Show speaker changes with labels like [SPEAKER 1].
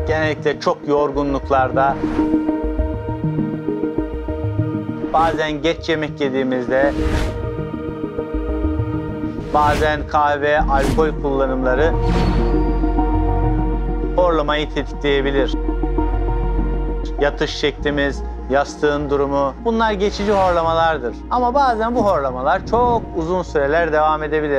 [SPEAKER 1] Genellikle çok yorgunluklarda, bazen geç yemek yediğimizde, bazen kahve, alkol kullanımları horlamayı tetikleyebilir. Yatış şeklimiz, yastığın durumu, bunlar geçici horlamalardır. Ama bazen bu horlamalar çok uzun süreler devam edebilir.